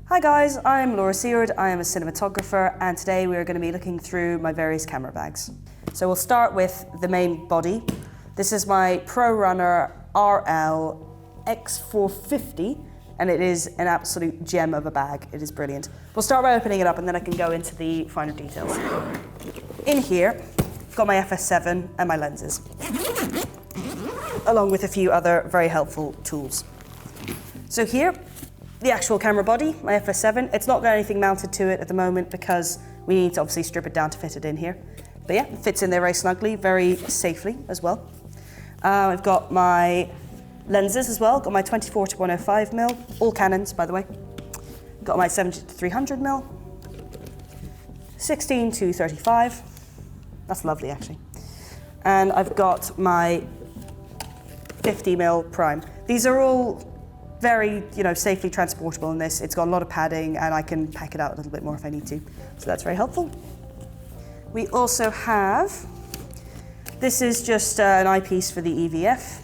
Hi guys, I'm Laura Seward, I am a cinematographer, and today we are going to be looking through my various camera bags. So we'll start with the main body. This is my ProRunner RL X450, and it is an absolute gem of a bag. It is brilliant. We'll start by opening it up and then I can go into the finer details. In here, I've got my FS7 and my lenses, along with a few other very helpful tools. So here, the actual camera body, my FS7, it's not got anything mounted to it at the moment because we need to obviously strip it down to fit it in here. But yeah, it fits in there very snugly, very safely as well. I've got my lenses as well, got my 24 to 105mm, all Canons by the way. Got my 70 to 300mm, 16 to 35, that's lovely actually. And I've got my 50mm prime. These are all very, safely transportable in this. It's got a lot of padding and I can pack it out a little bit more if I need to. So that's very helpful. We also have, this is just an eyepiece for the EVF,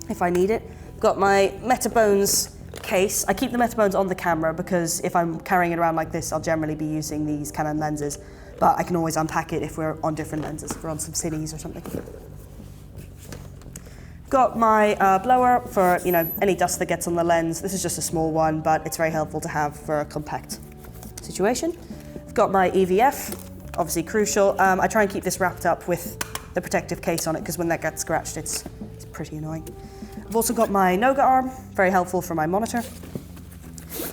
if I need it. Got my Metabones case. I keep the Metabones on the camera because if I'm carrying it around like this, I'll generally be using these Canon lenses, but I can always unpack it if we're on different lenses, if we're on some cities or something. Got my blower for any dust that gets on the lens. This is just a small one, but it's very helpful to have for a compact situation. I've got my EVF, obviously crucial. I try and keep this wrapped up with the protective case on it because when that gets scratched, it's pretty annoying. I've also got my Noga arm, very helpful for my monitor.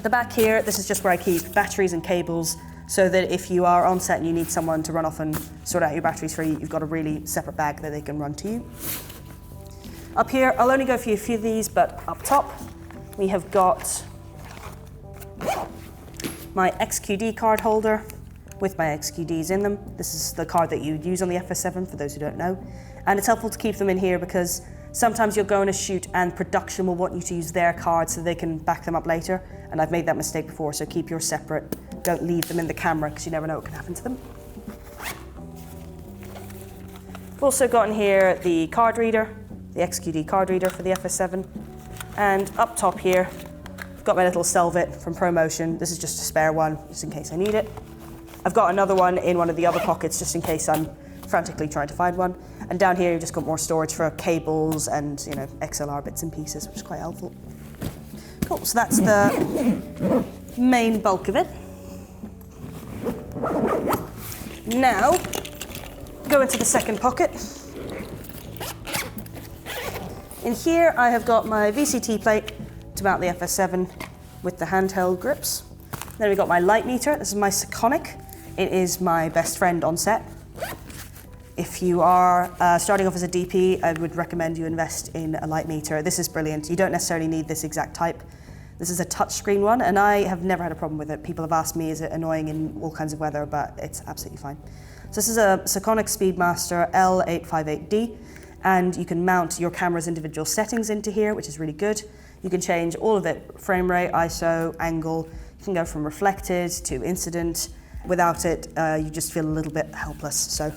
The back here, this is just where I keep batteries and cables so that if you are on set and you need someone to run off and sort out your batteries for you, you've got a really separate bag that they can run to you. Up here, I'll only go through a few of these, but up top, we have got my XQD card holder with my XQDs in them. This is the card that you would use on the FS7, for those who don't know. And it's helpful to keep them in here because sometimes you'll go on a shoot and production will want you to use their cards so they can back them up later. And I've made that mistake before, so keep yours separate. Don't leave them in the camera because you never know what can happen to them. We've also got in here the card reader, the XQD card reader for the FS7. And up top here, I've got my little Selvit from ProMotion. This is just a spare one, just in case I need it. I've got another one in one of the other pockets, just in case I'm frantically trying to find one. And down here, you've just got more storage for cables and XLR bits and pieces, which is quite helpful. Cool, so that's the main bulk of it. Now, go into the second pocket. In here, I have got my VCT plate to mount the FS7 with the handheld grips. Then we've got my light meter. This is my Sekonic. It is my best friend on set. If you are starting off as a DP, I would recommend you invest in a light meter. This is brilliant. You don't necessarily need this exact type. This is a touchscreen one, and I have never had a problem with it. People have asked me, is it annoying in all kinds of weather, but it's absolutely fine. So this is a Sekonic Speedmaster L858D. And you can mount your camera's individual settings into here, which is really good. You can change all of it, frame rate, ISO, angle. You can go from reflected to incident. Without it, you just feel a little bit helpless, so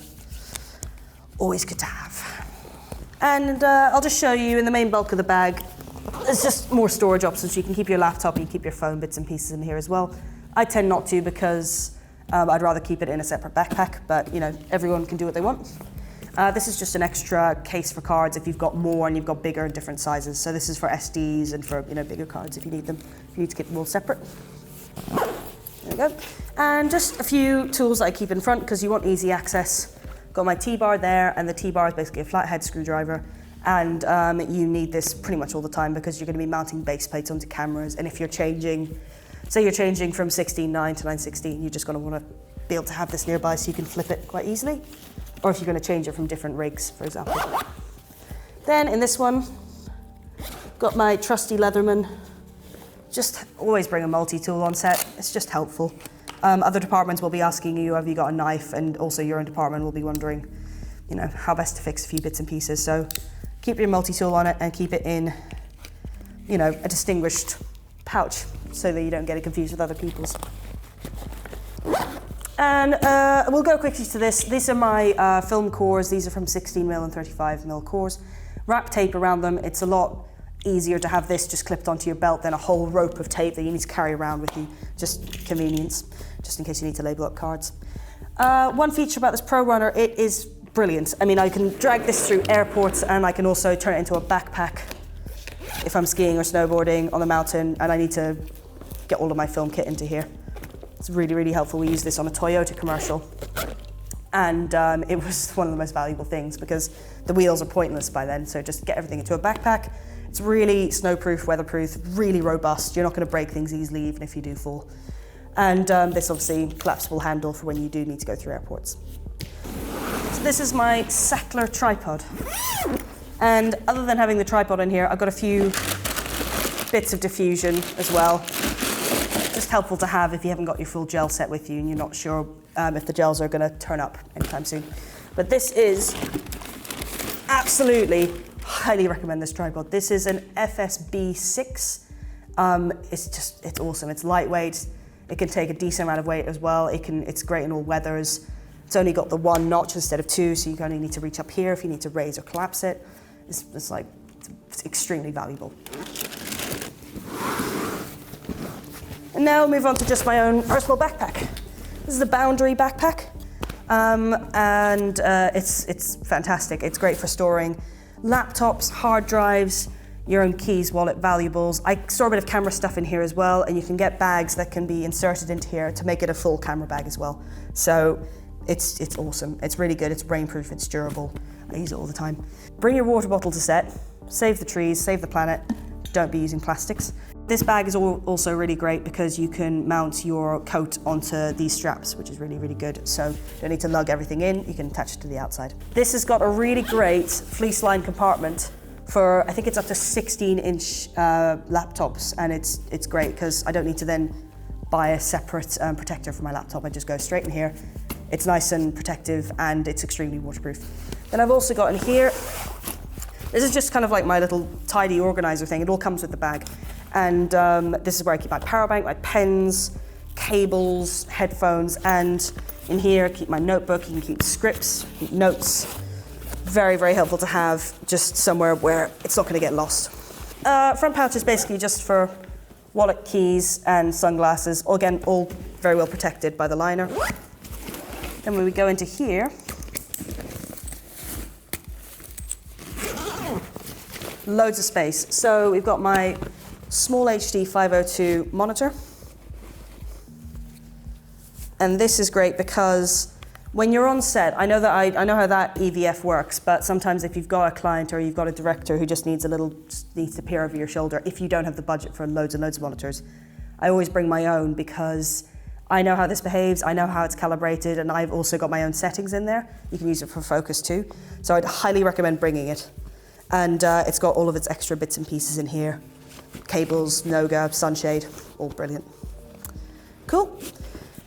always good to have. And I'll just show you in the main bulk of the bag, there's just more storage options. You can keep your laptop, you can keep your phone bits and pieces in here as well. I tend not to because I'd rather keep it in a separate backpack, but everyone can do what they want. This is just an extra case for cards if you've got more and you've got bigger and different sizes. So this is for SDs and for bigger cards if you need them. If you need to keep them all separate. There we go. And just a few tools that I keep in front because you want easy access. Got my T-bar there, and the T-bar is basically a flathead screwdriver. And you need this pretty much all the time because you're going to be mounting base plates onto cameras. And if you're changing, say you're changing from 16:9 to 9:16, you're just going to want to be able to have this nearby so you can flip it quite easily. Or if you're going to change it from different rigs, for example. Then in this one, got my trusty Leatherman. Just always bring a multi-tool on set. It's just helpful. Other departments will be asking you, have you got a knife? And also your own department will be wondering, how best to fix a few bits and pieces. So keep your multi-tool on it and keep it in, a distinguished pouch so that you don't get it confused with other people's. And we'll go quickly to this. These are my film cores. These are from 16mm and 35mm cores. Wrap tape around them. It's a lot easier to have this just clipped onto your belt than a whole rope of tape that you need to carry around with you. Just convenience, just in case you need to label up cards. One feature about this Pro Runner, it is brilliant. I mean, I can drag this through airports, and I can also turn it into a backpack if I'm skiing or snowboarding on the mountain and I need to get all of my film kit into here. It's really, really helpful. We use this on a Toyota commercial, and it was one of the most valuable things because the wheels are pointless by then, so just get everything into a backpack. It's really snowproof, weatherproof, really robust. You're not going to break things easily even if you do fall. And this obviously collapsible handle for when you do need to go through airports. So this is my Sackler tripod. And other than having the tripod in here, I've got a few bits of diffusion as well. Just helpful to have if you haven't got your full gel set with you and you're not sure if the gels are going to turn up anytime soon. But this is absolutely, highly recommend this tripod. This is an FSB6. It's awesome. It's lightweight. It can take a decent amount of weight as well. It's great in all weathers. It's only got the one notch instead of two, so you only need to reach up here if you need to raise or collapse it. It's extremely valuable. And now I'll move on to just my own personal backpack. This is the Boundary backpack, and it's fantastic. It's great for storing laptops, hard drives, your own keys, wallet, valuables. I store a bit of camera stuff in here as well, and you can get bags that can be inserted into here to make it a full camera bag as well. So it's awesome. It's really good. It's rainproof. It's durable. I use it all the time. Bring your water bottle to set. Save the trees. Save the planet. Don't be using plastics. This bag is also really great because you can mount your coat onto these straps, which is really, really good. So you don't need to lug everything in. You can attach it to the outside. This has got a really great fleece-lined compartment for, I think it's up to 16-inch laptops, and it's great because I don't need to then buy a separate protector for my laptop. I just go straight in here. It's nice and protective, and it's extremely waterproof. Then I've also got in here, this is just kind of like my little tidy organizer thing. It all comes with the bag. And this is where I keep my power bank, my pens, cables, headphones, and in here I keep my notebook. You can keep scripts, keep notes. Very, very helpful to have just somewhere where it's not going to get lost. Front pouch is basically just for wallet, keys, and sunglasses. Again, all very well protected by the liner. Then when we go into here, loads of space. So we've got my small HD 502 monitor. And this is great because when you're on set, I know how that EVF works, but sometimes if you've got a client or you've got a director who just needs to peer over your shoulder, if you don't have the budget for loads and loads of monitors, I always bring my own because I know how this behaves, I know how it's calibrated, and I've also got my own settings in there. You can use it for focus too. So I'd highly recommend bringing it. And it's got all of its extra bits and pieces in here. Cables, Noga, sunshade, all brilliant. Cool.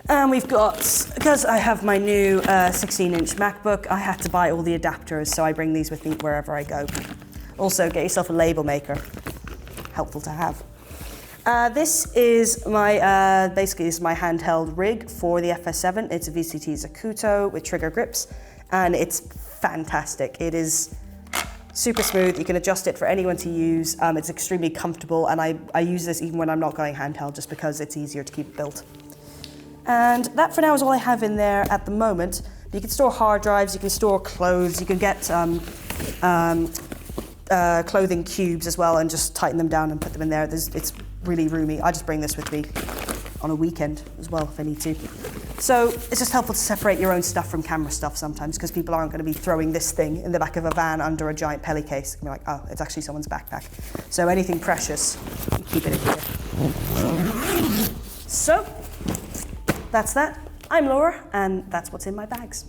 And we've got, because I have my new 16-inch MacBook, I had to buy all the adapters, so I bring these with me wherever I go. Also, get yourself a label maker. Helpful to have. This is my, basically this is my handheld rig for the FS7. It's a VCT Zacuto with trigger grips, and it's fantastic. It is super smooth. You can adjust it for anyone to use. It's extremely comfortable, and I use this even when I'm not going handheld just because it's easier to keep built. And that for now is all I have in there at the moment. You can store hard drives, you can store clothes, you can get clothing cubes as well and just tighten them down and put them in there. It's really roomy. I just bring this with me on a weekend as well if I need to. So it's just helpful to separate your own stuff from camera stuff sometimes because people aren't going to be throwing this thing in the back of a van under a giant pelly case. They're like, oh, it's actually someone's backpack. So anything precious, keep it in here. So that's that. I'm Laura, and that's what's in my bags.